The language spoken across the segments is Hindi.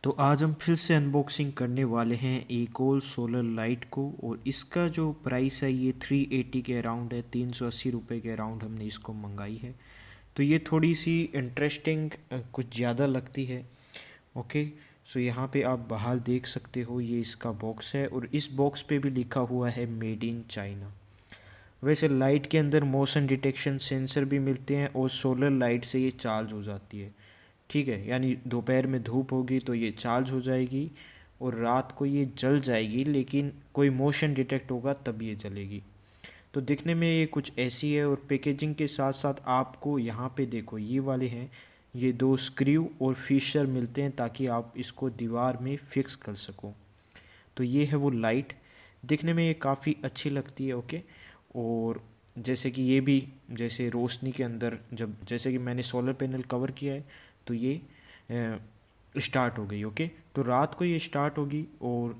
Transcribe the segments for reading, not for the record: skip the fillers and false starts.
तो आज हम फिर से अनबॉक्सिंग करने वाले हैं एक और सोलर लाइट को। और इसका जो प्राइस है ये 380 के अराउंड है, 380 रुपये के अराउंड हमने इसको मंगाई है। तो ये थोड़ी सी इंटरेस्टिंग कुछ ज़्यादा लगती है। ओके। सो यहाँ पे आप बाहर देख सकते हो, ये इसका बॉक्स है और इस बॉक्स पे भी लिखा हुआ है मेड इन चाइना। वैसे लाइट के अंदर मोशन डिटेक्शन सेंसर भी मिलते हैं और सोलर लाइट से ये चार्ज हो जाती है। ठीक है, यानी दोपहर में धूप होगी तो ये चार्ज हो जाएगी और रात को ये जल जाएगी, लेकिन कोई मोशन डिटेक्ट होगा तब ये जलेगी। तो दिखने में ये कुछ ऐसी है। और पैकेजिंग के साथ साथ आपको यहाँ पे देखो ये वाले हैं, ये दो स्क्रू और फिशर मिलते हैं ताकि आप इसको दीवार में फिक्स कर सको। तो ये है वो लाइट। दिखने में ये काफ़ी अच्छी लगती है। ओके। और जैसे कि ये भी जैसे रोशनी के अंदर जब जैसे कि मैंने सोलर पैनल कवर किया है तो ये स्टार्ट हो गई। ओके। तो रात को ये स्टार्ट होगी और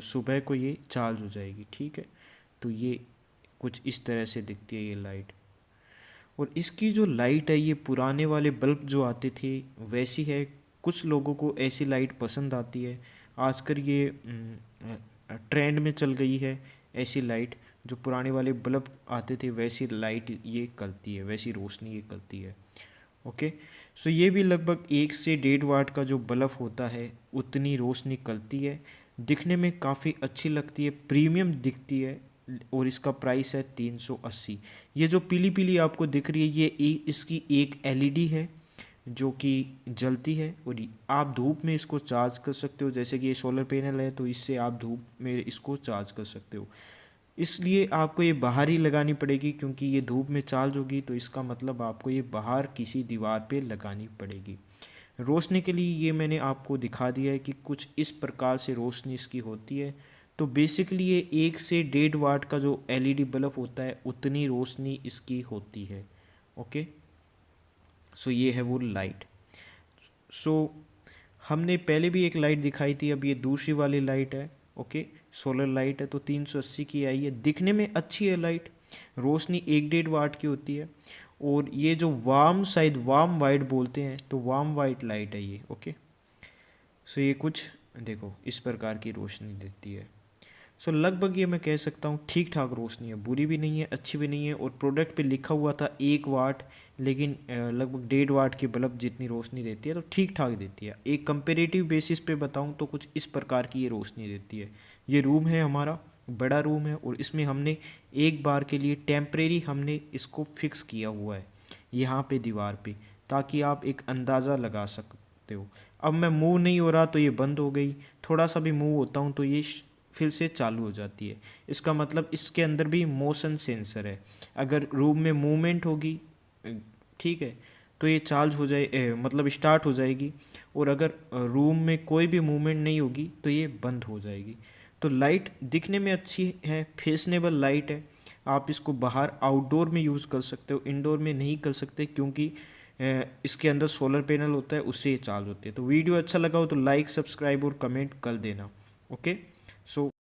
सुबह को ये चार्ज हो जाएगी। ठीक है। तो ये कुछ इस तरह से दिखती है ये लाइट। और इसकी जो लाइट है ये पुराने वाले बल्ब जो आते थे वैसी है। कुछ लोगों को ऐसी लाइट पसंद आती है। आजकल ये ट्रेंड में चल गई है ऐसी लाइट। जो पुराने वाले बल्ब आते थे वैसी लाइट ये करती है, वैसी रोशनी ये करती है। ओके। सो ये भी लगभग 1 से 1.5 वाट का जो बल्ब होता है उतनी रोशनी करती है। दिखने में काफ़ी अच्छी लगती है, प्रीमियम दिखती है। और इसका प्राइस है 380। ये जो पीली पीली आपको दिख रही है ये इसकी एक एलईडी है जो कि जलती है। और आप धूप में इसको चार्ज कर सकते हो, जैसे कि ये सोलर पैनल है तो इससे आप धूप में इसको चार्ज कर सकते हो। इसलिए आपको ये बाहर ही लगानी पड़ेगी, क्योंकि ये धूप में चार्ज होगी तो इसका मतलब आपको ये बाहर किसी दीवार पे लगानी पड़ेगी। रोशनी के लिए ये मैंने आपको दिखा दिया है कि कुछ इस प्रकार से रोशनी इसकी होती है। तो बेसिकली ये 1 से 1.5 वाट का जो एलईडी बल्ब होता है उतनी रोशनी इसकी होती है। ओके। सो ये है वो लाइट। सो हमने पहले भी एक लाइट दिखाई थी, अब ये दूसरी वाली लाइट है। ओके। सोलर लाइट है तो 380 की आई है। दिखने में अच्छी है लाइट। रोशनी 1 1.5 वाट की होती है। और ये जो वार्म, शायद वार्म वाइट बोलते हैं, तो वार्म वाइट लाइट है ये। ओके। सो ये कुछ देखो इस प्रकार की रोशनी देती है। सो लगभग ये मैं कह सकता हूँ ठीक ठाक रोशनी है, बुरी भी नहीं है अच्छी भी नहीं है। और प्रोडक्ट पे लिखा हुआ था 1 वाट, लेकिन लगभग 1.5 वाट की बल्ब जितनी रोशनी देती है, तो ठीक ठाक देती है। एक कंपेरेटिव बेसिस पे बताऊँ तो कुछ इस प्रकार की ये रोशनी देती है। ये रूम है हमारा, बड़ा रूम है और इसमें हमने एक बार के लिए टेम्परेरी हमने इसको फिक्स किया हुआ है यहाँ पे दीवार पे, ताकि आप एक अंदाज़ा लगा सकते हो। अब मैं मूव नहीं हो रहा तो ये बंद हो गई, थोड़ा सा भी मूव होता हूँ तो ये फिर से चालू हो जाती है। इसका मतलब इसके अंदर भी मोशन सेंसर है। अगर रूम में मूवमेंट होगी, ठीक है, तो ये चार्ज हो जाए मतलब स्टार्ट हो जाएगी। और अगर रूम में कोई भी मूवमेंट नहीं होगी तो ये बंद हो जाएगी। तो लाइट दिखने में अच्छी है, फैशनेबल लाइट है। आप इसको बाहर आउटडोर में यूज़ कर सकते हो, इंडोर में नहीं कर सकते, क्योंकि इसके अंदर सोलर पैनल होता है, उससे ये चार्ज होते हैं। तो वीडियो अच्छा लगा हो तो लाइक, सब्सक्राइब और कमेंट कर देना। ओके। सो